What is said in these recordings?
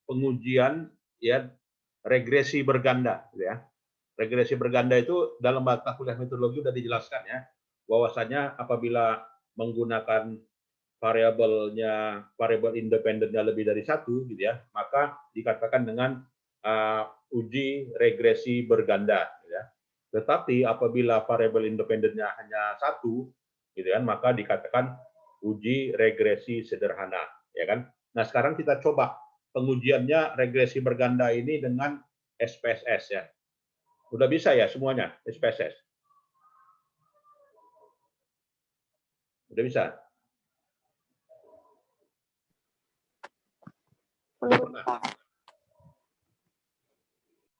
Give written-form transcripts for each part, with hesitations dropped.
pengujian ya regresi berganda, gitu ya. Regresi berganda itu dalam mata kuliah metodologi sudah dijelaskan ya, bahwasanya apabila menggunakan variabel independennya lebih dari satu, gitu ya, maka dikatakan dengan uji regresi berganda, gitu ya. Tetapi apabila variabel independennya hanya satu, gitu kan, maka dikatakan uji regresi sederhana, ya kan. Nah sekarang kita coba pengujiannya regresi berganda ini dengan SPSS ya. Udah bisa ya semuanya SPSS? Udah bisa? Belum pernah?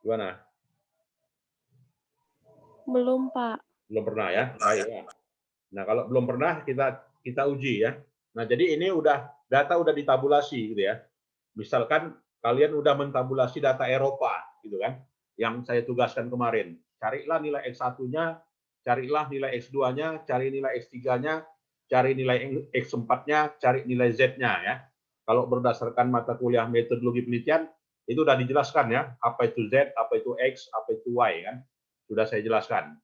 Gimana? Belum, Pak. Belum pernah ya? Baik. Nah, kalau belum pernah kita uji ya. Nah, jadi ini data udah ditabulasi gitu ya. Misalkan kalian udah mentabulasi data Eropa gitu kan, yang saya tugaskan kemarin. Carilah nilai X1-nya, carilah nilai X2-nya, cari nilai X3-nya, cari nilai X4-nya, cari nilai Z-nya ya. Kalau berdasarkan mata kuliah metodologi penelitian itu udah dijelaskan ya, apa itu Z, apa itu X, apa itu Y kan. Sudah saya jelaskan.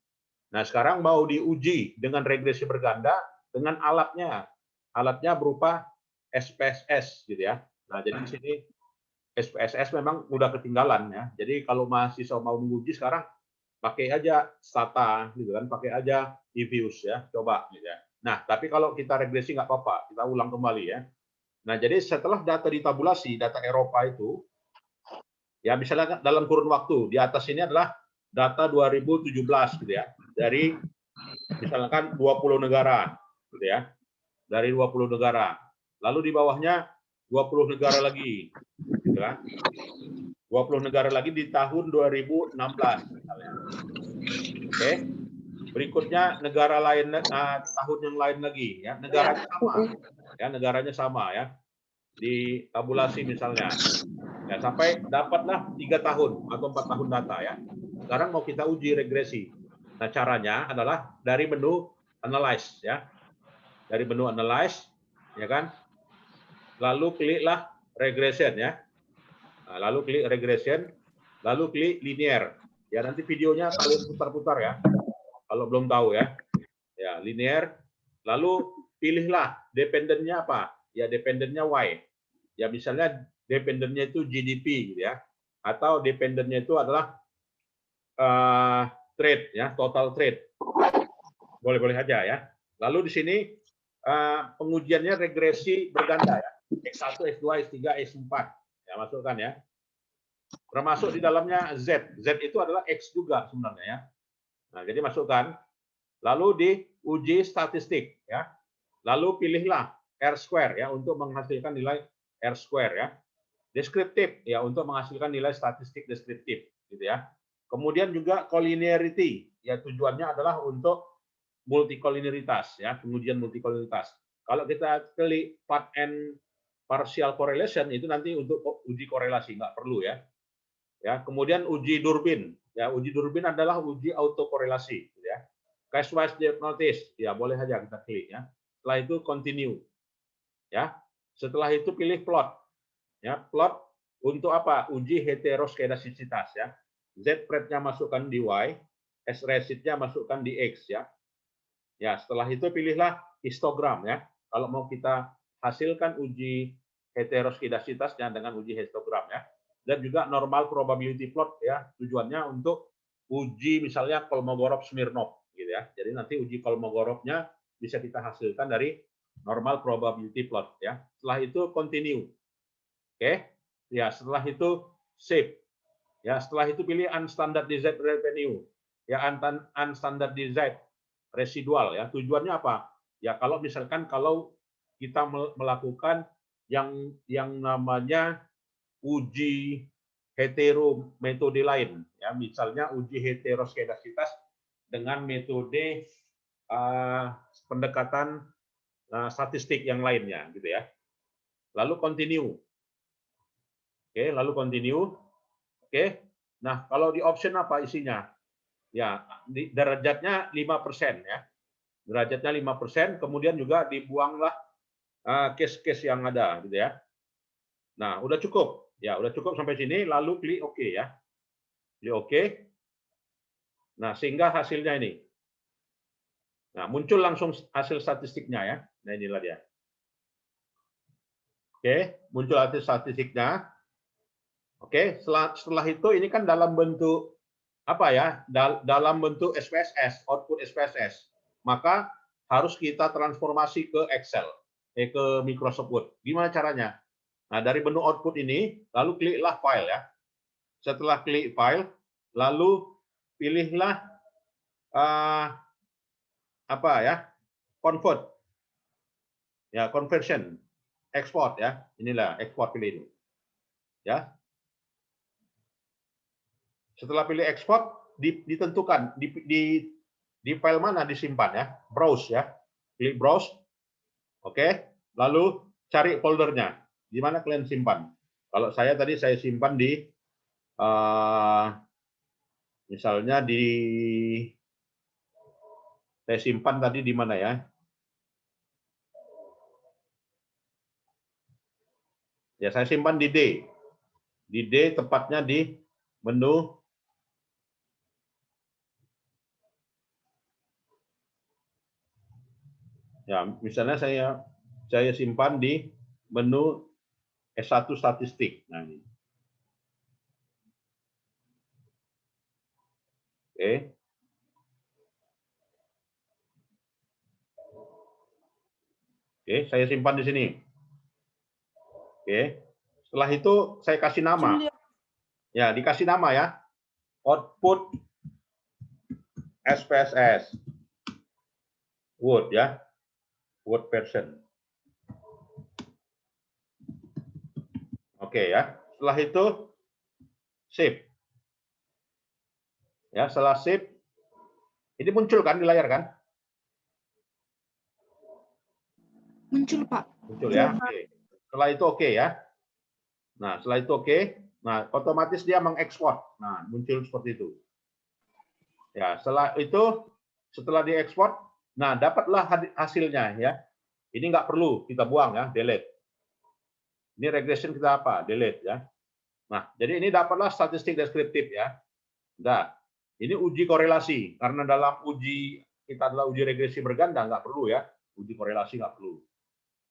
Nah, sekarang mau diuji dengan regresi berganda dengan alatnya. Alatnya berupa SPSS gitu ya. Nah, jadi di sini SPSS memang udah ketinggalan ya. Jadi kalau mahasiswa mau menguji sekarang pakai aja Stata gitu kan, pakai aja eViews ya, coba gitu ya. Nah, tapi kalau kita regresi nggak apa-apa, kita ulang kembali ya. Nah, jadi setelah data ditabulasi, data Eropa itu, ya misalnya dalam kurun waktu, di atas ini adalah data 2017 gitu ya, dari misalkan 20 negara gitu ya, dari 20 negara. Lalu di bawahnya 20 negara lagi gitu kan. 20 negara lagi di tahun 2016 misalnya. Oke. Berikutnya negara lain tahun yang lain lagi ya, negaranya sama. Ya, negaranya sama ya. Di tabulasi misalnya. Ya, sampai dapatlah 3 tahun atau 4 tahun data ya. Sekarang mau kita uji regresi. Nah, caranya adalah dari menu analyze ya. Dari menu analyze ya kan. Lalu kliklah regression ya. Nah, lalu klik regression, lalu klik linear. Ya, nanti videonya kalian putar-putar ya. Kalau belum tahu ya. Ya, linear. Lalu pilihlah dependennya apa? Ya, dependennya Y. Ya, misalnya dependennya itu GDP gitu ya. Atau dependennya itu adalah trade ya, total trade. Boleh-boleh aja ya. Lalu di sini pengujiannya regresi berganda ya. X1, X2, X3, X4. Ya, masukkan ya. Termasuk di dalamnya Z. Z itu adalah X juga sebenarnya ya. Nah, jadi masukkan. Lalu diuji statistik ya. Lalu pilihlah R square ya untuk menghasilkan nilai R square ya. Deskriptif ya untuk menghasilkan nilai statistik deskriptif gitu ya. Kemudian juga collinearity ya tujuannya adalah untuk multikolinialitas ya, pengujian multikolinialitas. Kalau kita klik part and partial correlation itu nanti untuk uji korelasi nggak perlu ya. Ya, kemudian uji Durbin. Ya, uji Durbin adalah uji autokorelasi gitu ya. Case wise diagnosis, ya boleh aja kita klik ya. Setelah itu continue. Ya. Setelah itu pilih plot. Ya, plot untuk apa? Uji heteroskedastisitas ya. Z pred-nya masukkan di Y, S resid-nya masukkan di X ya. Ya, setelah itu pilihlah histogram ya. Kalau mau kita hasilkan uji heteroskedasitasnya dengan uji histogram ya. Dan juga normal probability plot ya. Tujuannya untuk uji misalnya Kolmogorov-Smirnov gitu ya. Jadi nanti uji Kolmogorovnya bisa kita hasilkan dari normal probability plot ya. Setelah itu continue. Oke. Ya, setelah itu save. Ya, setelah itu pilih unstandardized revenue. Ya, unstandardized residual ya. Tujuannya apa? Ya kalau misalkan kalau kita melakukan yang namanya uji hetero metode lain ya, misalnya uji heteroskedasitas dengan metode pendekatan statistik yang lainnya gitu ya. Lalu continue. Oke, lalu continue. Oke. Nah, kalau di option apa isinya? Ya, derajatnya 5% ya. Derajatnya 5%, kemudian juga dibuanglah case-case yang ada gitu ya. Nah, udah cukup. Ya, udah cukup sampai sini, lalu klik OK ya. Klik OK. Nah, sehingga hasilnya ini. Nah, muncul langsung hasil statistiknya ya. Nah, inilah dia. Oke, muncul hasil statistiknya. Oke, setelah itu ini kan dalam bentuk apa ya? Dalam bentuk SPSS, output SPSS. Maka harus kita transformasi ke Excel, ke Microsoft Word. Gimana caranya? Nah, dari menu output ini, lalu kliklah file ya. Setelah klik file, lalu pilihlah apa ya? Convert. Ya, conversion, export ya. Inilah export, pilih ini. Ya. Setelah pilih ekspor, ditentukan di file mana disimpan ya, browse ya, klik browse, oke, lalu cari foldernya, di mana kalian simpan. Kalau saya tadi saya simpan di, misalnya saya simpan tadi di mana ya? Ya saya simpan di D tepatnya di menu. Ya, misalnya saya simpan di menu S1 statistik. Nah, ini. Oke. Oke, saya simpan di sini. Oke. Setelah itu saya kasih nama. Ya, dikasih nama ya. Output SPSS. Word ya. Word version. Oke ya. Setelah itu save. Ya, setelah save ini muncul kan di layar kan? Muncul, Pak. Muncul ya. Oke. Setelah itu oke ya. Nah, setelah itu oke. Nah, otomatis dia mengekspor. Nah, muncul seperti itu. Ya, setelah diekspor, nah dapatlah hasilnya ya. Ini nggak perlu kita buang ya, delete. Ini regression kita apa? Delete ya. Nah, jadi ini dapatlah statistik deskriptif ya. Nah, ini uji korelasi karena dalam uji kita adalah uji regresi berganda nggak perlu ya. Uji korelasi nggak perlu.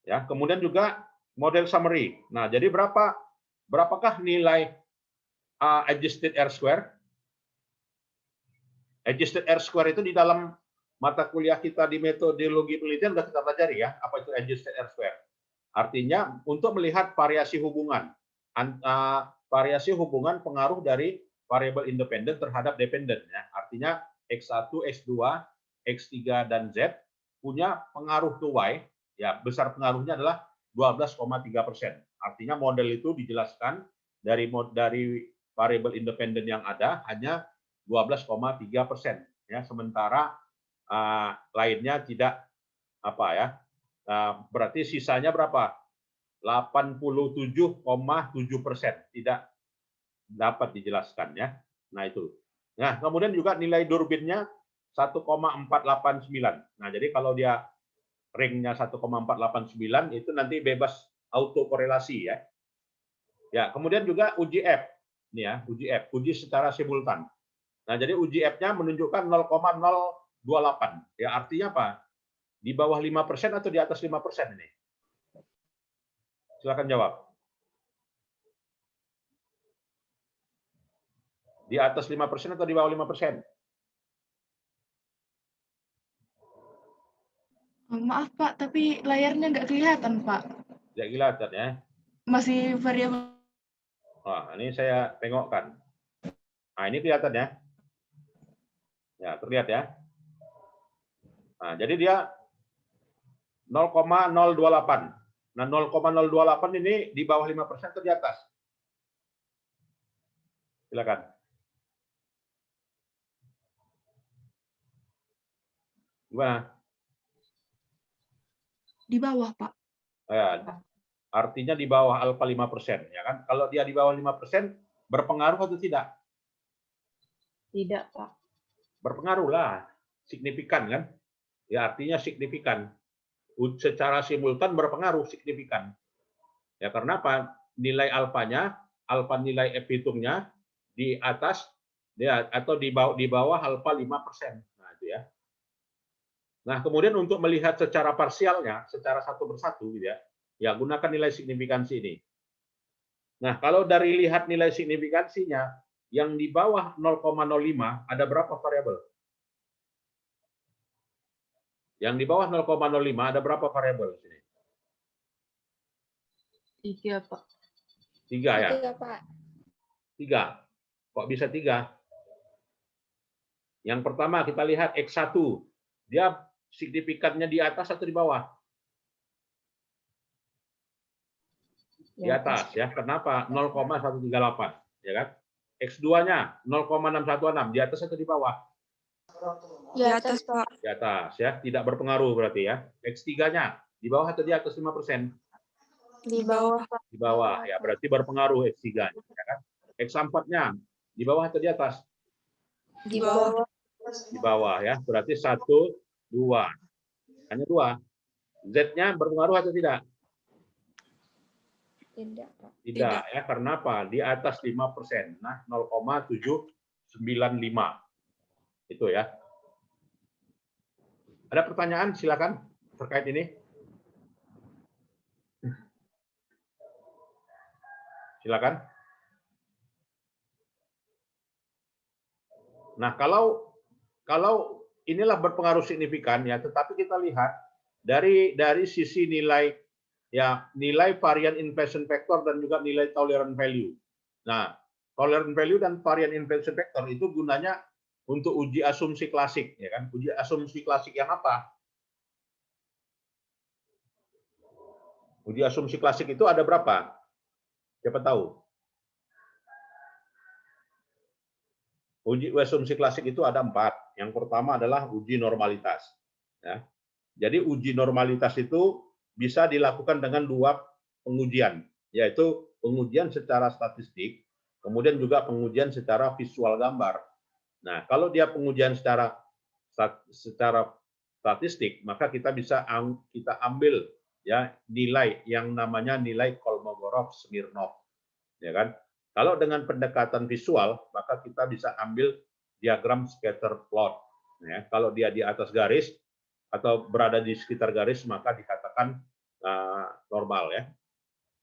Ya, kemudian juga model summary. Nah, jadi berapakah nilai adjusted R square? Adjusted R square itu di dalam mata kuliah kita di metodologi penelitian sudah kita pelajari ya, apa itu adjusted R square. Artinya untuk melihat variasi hubungan pengaruh dari variabel independen terhadap dependen ya. Artinya X1, X2, X3 dan Z punya pengaruh to Y ya, besar pengaruhnya adalah 12,3%. Artinya model itu dijelaskan dari variabel independen yang ada hanya 12,3% ya, sementara lainnya tidak apa ya, berarti sisanya berapa? 87,7% tidak dapat dijelaskan ya. Nah itu. Nah kemudian juga nilai Durbinnya 1,489. Nah jadi kalau dia ringnya 1,489 itu nanti bebas auto korelasi ya. Ya kemudian juga uji F. Ini ya uji F, uji secara simultan. Nah, jadi uji F-nya menunjukkan 0,028. Ya, artinya apa? Di bawah 5% atau di atas 5% ini? Silakan jawab. Di atas 5% atau di bawah 5%? Maaf, Pak, tapi layarnya nggak kelihatan, Pak. Tidak kelihatan ya. Masih variabel. Wah, ini saya tengokkan. Nah, ini kelihatan ya. Ya, terlihat ya. Nah, jadi dia 0,028. Nah, 0,028 ini di bawah 5% atau di atas? Silakan. Gimana? Di bawah, Pak. Ya, artinya di bawah alfa 5%. Ya kan? Kalau dia di bawah 5%, berpengaruh atau tidak? Tidak, Pak. Berpengaruh lah. Signifikan kan? Ya, artinya signifikan. Secara simultan berpengaruh signifikan. Ya, karena apa? nilai alfanya, alfa nilai F hitungnya di atas ya, atau di bawah alfa 5%. Nah, itu ya. Nah, kemudian untuk melihat secara parsialnya, secara satu persatu gitu ya, ya gunakan nilai signifikansi ini. Nah, kalau dari lihat nilai signifikansinya, yang di bawah 0,05 ada berapa variabel? Yang di bawah 0,05 ada berapa variabel di sini? 3, Pak. 3 ya? 3, Pak. 3. Kok bisa 3? Yang pertama kita lihat X1. Dia signifikannya di atas atau di bawah? Di atas ya. Kenapa? 0,138 ya kan? X2-nya 0,616 di atas atau di bawah? Di atas, Pak. Di atas ya, tidak berpengaruh berarti ya. X3-nya di bawah atau di atas 5%? Di bawah. Di bawah ya, berarti berpengaruh X3 ya kan. X4-nya di bawah atau di atas? Di bawah. Di bawah ya, berarti 1, 2. Hanya 2. Z-nya berpengaruh atau tidak? Tidak, Pak. Tidak ya, karena apa? Di atas 5%. Nah, 0,795. Itu ya. Ada pertanyaan silakan terkait ini. Silakan. Nah, kalau inilah berpengaruh signifikan ya, tetapi kita lihat dari sisi nilai ya, nilai varian inflation factor dan juga nilai tolerant value. Nah, tolerant value dan varian inflation factor itu gunanya untuk uji asumsi klasik ya kan. Uji asumsi klasik yang apa? Uji asumsi klasik itu ada berapa? Siapa tahu? Uji asumsi klasik itu ada 4. Yang pertama adalah uji normalitas. Ya. Jadi uji normalitas itu bisa dilakukan dengan 2 pengujian, yaitu pengujian secara statistik, kemudian juga pengujian secara visual gambar. Nah, kalau dia pengujian secara statistik, maka kita bisa ambil ya nilai yang namanya nilai Kolmogorov-Smirnov, ya kan? Kalau dengan pendekatan visual, maka kita bisa ambil diagram scatter plot. Ya, kalau dia di atas garis atau berada di sekitar garis, maka dikatakan normal ya.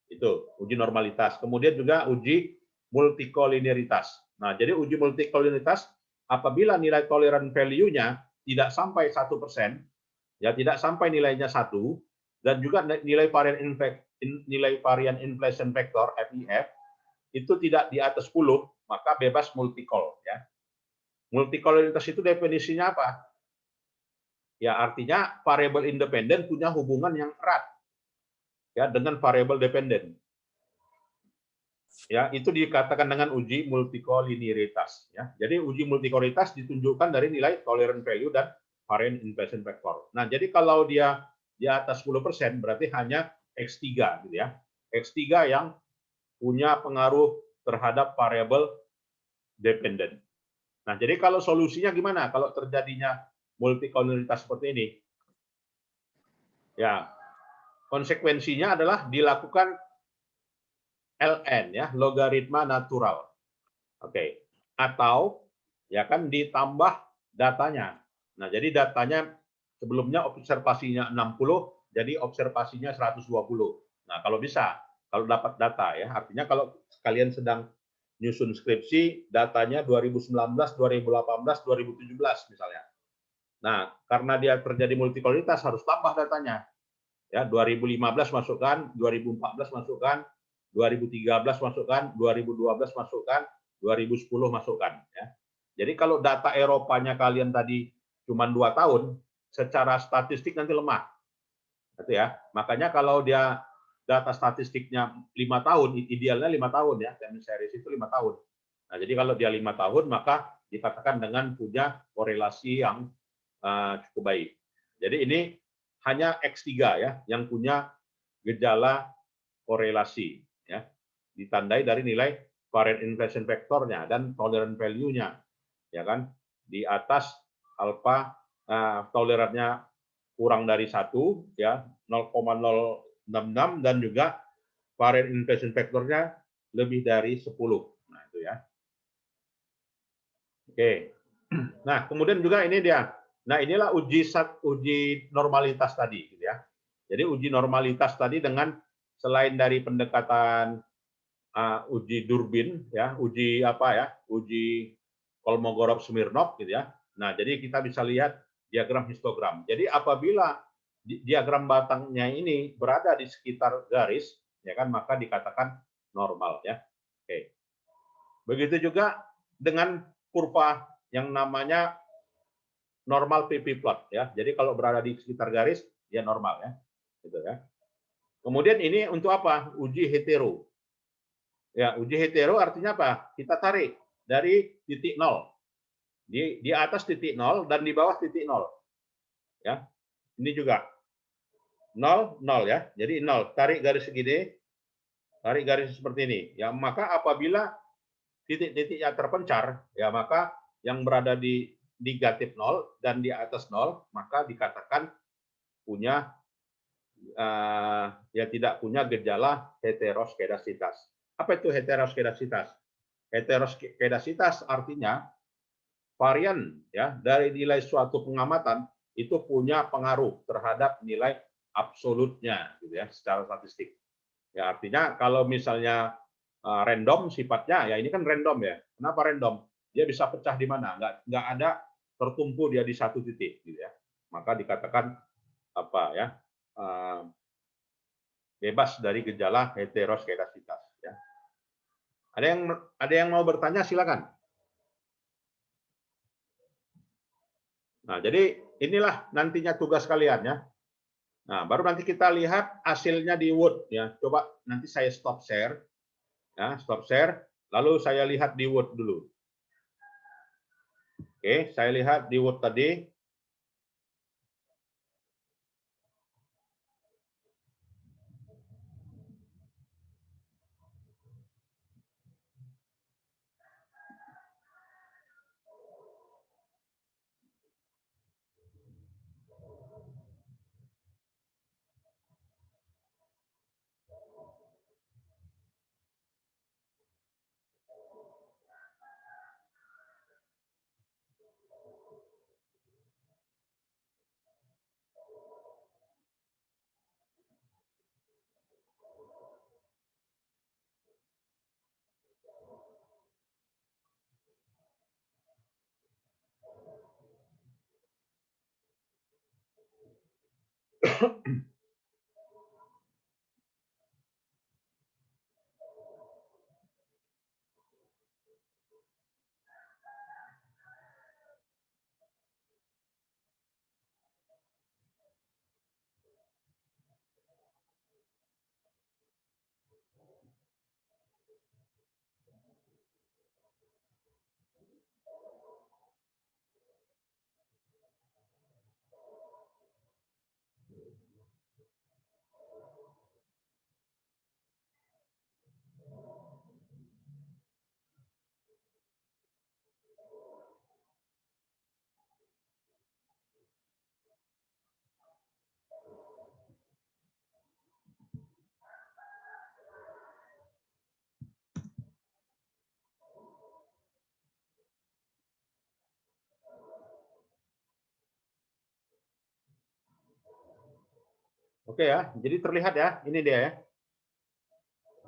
Itu uji normalitas. Kemudian juga uji multikolinearitas. Nah, jadi uji multikolinearitas apabila nilai tolerant value-nya tidak sampai 1%, ya tidak sampai nilainya 1, dan juga nilai varian inflation factor FIF itu tidak di atas 10, maka bebas multikol ya. Multikolinitas itu definisinya apa? Ya artinya variabel independen punya hubungan yang erat ya dengan variabel dependen. Ya, itu dikatakan dengan uji multikolinearitas ya. Jadi uji multikolinearitas ditunjukkan dari nilai tolerant value dan varian inflation factor. Nah, jadi kalau dia di atas 10% berarti hanya X3 gitu ya. X3 yang punya pengaruh terhadap variabel dependen. Nah, jadi kalau solusinya gimana kalau terjadinya multikolinearitas seperti ini? Ya, konsekuensinya adalah dilakukan LN ya, logaritma natural. Oke. Atau ya kan ditambah datanya. Nah, jadi datanya sebelumnya observasinya 60, jadi observasinya 120. Nah, kalau bisa, kalau dapat data ya, artinya kalau kalian sedang nyusun skripsi, datanya 2019, 2018, 2017 misalnya. Nah, karena dia terjadi multikolinearitas harus tambah datanya. Ya, 2015 masukkan, 2014 masukkan, 2013 masukkan, 2012 masukkan, 2010 masukkan ya. Jadi kalau data Eropanya kalian tadi cuma 2 tahun, secara statistik nanti lemah. Gitu ya. Makanya kalau dia data statistiknya 5 tahun, idealnya 5 tahun ya, time series itu 5 tahun. Nah, jadi kalau dia 5 tahun maka dikatakan dengan punya korelasi yang cukup baik. Jadi ini hanya X3 ya yang punya gejala korelasi ya. Ditandai dari nilai varian inflation factor-nya dan tolerant value-nya. Ya kan? Di atas alfa tolerannya kurang dari 1 ya, 0,066 dan juga varian inflation factor-nya lebih dari 10. Nah, itu ya. Oke. Nah, kemudian juga ini dia. Nah, inilah uji normalitas tadi, gitu ya. Jadi uji normalitas tadi dengan selain dari pendekatan uji Durbin, ya, uji apa ya, uji Kolmogorov-Smirnov, gitu ya. Nah, jadi kita bisa lihat diagram histogram. Jadi apabila diagram batangnya ini berada di sekitar garis, ya kan, maka dikatakan normal, ya. Oke. Begitu juga dengan kurva yang namanya normal PP plot, ya. Jadi kalau berada di sekitar garis dia normal, ya. Gitu ya. Kemudian ini untuk apa? Uji hetero. Ya, uji hetero artinya apa? Kita tarik dari titik 0. Di atas titik 0 dan di bawah titik 0. Ya. Ini juga 0 0 ya. Jadi 0, tarik garis segini. Tarik garis seperti ini. Ya, maka apabila titik-titiknya terpencar, ya maka yang berada di negatif 0 dan di atas 0, maka dikatakan punya ya tidak punya gejala heteroskedasitas. Apa itu heteroskedasitas? Heteroskedasitas artinya varian ya dari nilai suatu pengamatan itu punya pengaruh terhadap nilai absolutnya, gitu ya, secara statistik. Ya artinya kalau misalnya random sifatnya, ya ini kan random ya. Kenapa random? Dia bisa pecah di mana? Nggak ada tertumpu dia di satu titik, gitu ya. Maka dikatakan apa ya? Bebas dari gejala heteroskedasitas. Ya. Ada yang mau bertanya, silakan. Nah, jadi inilah nantinya tugas kalian ya. Nah, baru nanti kita lihat hasilnya di Word ya. Coba nanti saya stop share. Ya, stop share. Lalu saya lihat di Word dulu. Oke, saya lihat di Word tadi. Oke ya, jadi terlihat ya, ini dia ya.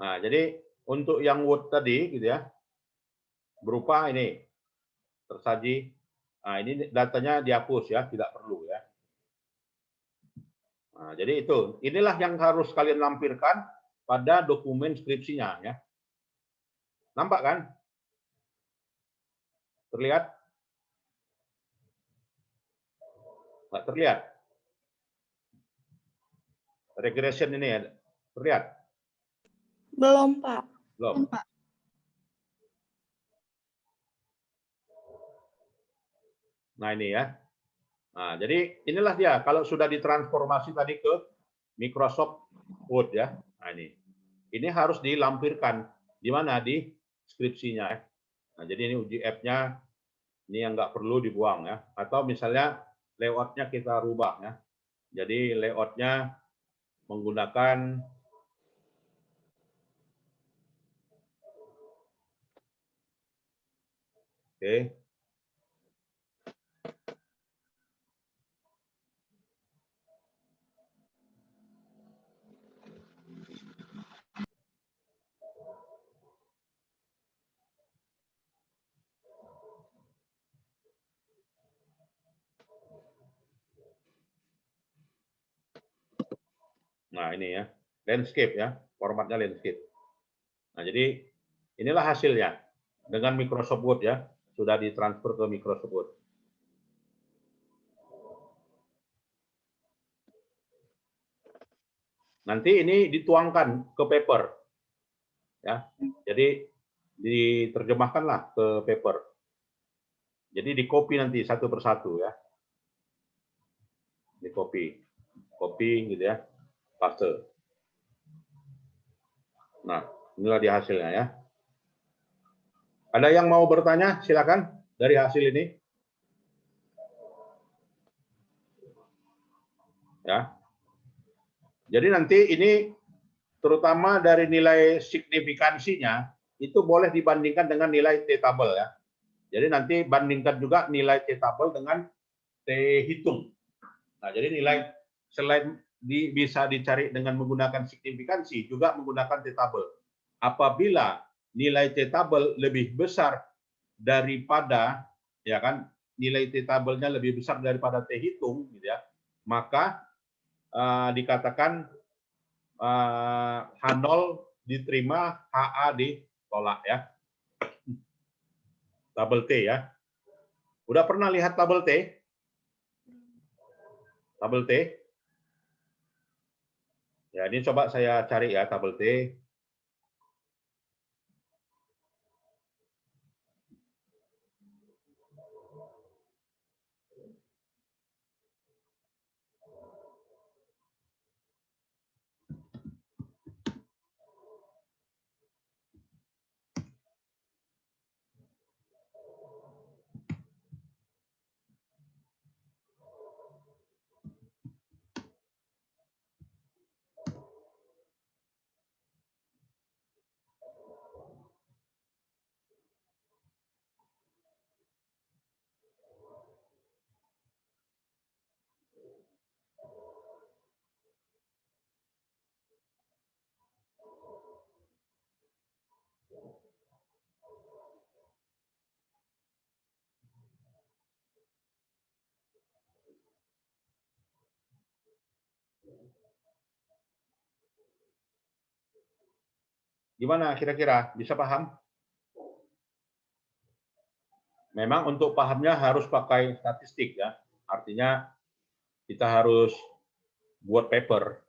Nah, jadi untuk yang Word tadi gitu ya, berupa ini tersaji. Nah, ini datanya dihapus ya, tidak perlu ya. Nah, jadi itu, inilah yang harus kalian lampirkan pada dokumen skripsinya ya. Nampak kan? Terlihat? Nggak terlihat? Regression ini ya, terlihat? Belum, Pak. Belum. Pak. Nah ini ya. Nah, jadi inilah dia. Kalau sudah ditransformasi tadi ke Microsoft Word ya. Nah ini harus dilampirkan di mana di skripsinya ya. Nah jadi ini uji app-nya ini yang nggak perlu dibuang ya. Atau misalnya layout-nya kita rubah ya. Jadi layout-nya menggunakan Oke. Nah, ini ya, landscape ya, formatnya landscape. Nah, jadi inilah hasilnya dengan Microsoft Word ya, sudah ditransfer ke Microsoft Word. Nanti ini dituangkan ke paper ya. Jadi diterjemahkanlah ke paper. Jadi di copy nanti satu persatu ya. Di copy gitu ya, paste. Nah, inilah dia hasilnya ya. Ada yang mau bertanya? Silakan dari hasil ini. Ya. Jadi nanti ini terutama dari nilai signifikansinya itu boleh dibandingkan dengan nilai T-table ya. Jadi nanti bandingkan juga nilai T-table dengan T-hitung. Nah, jadi nilai selain bisa dicari dengan menggunakan signifikansi, juga menggunakan T-table. Apabila nilai T-table lebih besar daripada, ya kan, nilai T-table-nya lebih besar daripada T-hitung, gitu ya, maka dikatakan H0 diterima, HA ditolak ya. Tabel T ya. Udah pernah lihat tabel T? Tabel T? Ya, ini coba saya cari ya tabel T. Gimana kira-kira? Bisa paham? Memang untuk pahamnya harus pakai statistik ya. Artinya kita harus buat paper.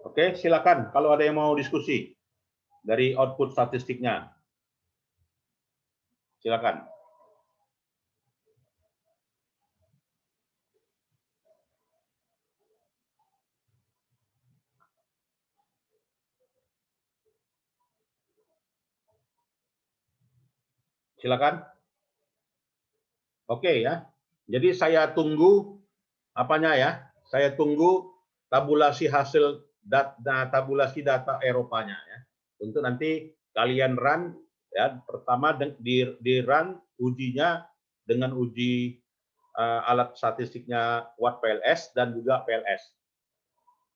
Oke, silakan kalau ada yang mau diskusi dari output statistiknya. Silakan. Silakan. Oke ya. Jadi saya tunggu apanya ya? Saya tunggu tabulasi hasil tabulasi data Eropanya ya. Untuk nanti kalian run ya. Pertama di run ujinya dengan uji alat statistiknya Watt PLS dan juga PLS.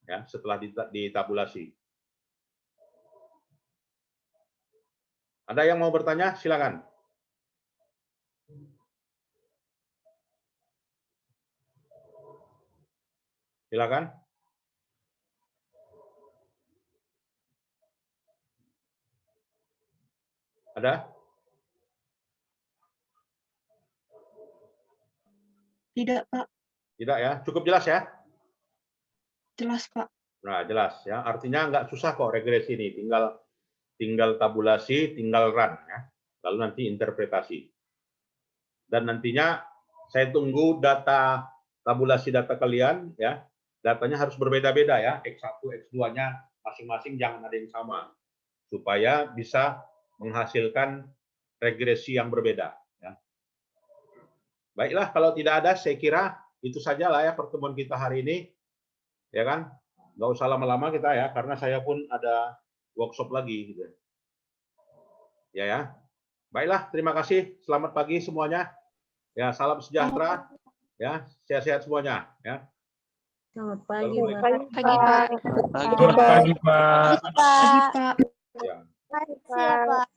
Ya, setelah ditabulasi. Ada yang mau bertanya? Silakan. Silakan. Ada? Tidak, Pak. Tidak ya? Cukup jelas ya? Jelas, Pak. Nah, jelas ya. Artinya nggak susah kok regresi ini. Tinggal tabulasi, tinggal run ya. Lalu nanti interpretasi. Dan nantinya saya tunggu data tabulasi data kalian ya. Datanya harus berbeda-beda ya. X1, X2-nya masing-masing jangan ada yang sama. Supaya bisa menghasilkan regresi yang berbeda ya. Baiklah, kalau tidak ada saya kira itu sajalah ya pertemuan kita hari ini. Ya kan? Nggak usah lama-lama kita ya, karena saya pun ada workshop lagi gitu. Ya. Baiklah, terima kasih. Selamat pagi semuanya. Ya, salam sejahtera. Ya, sehat-sehat semuanya ya. Selamat pagi, Selamat Pak. Pagi, Pak. Selamat pagi, Pak. Pagi, Pak. Ya. Pak.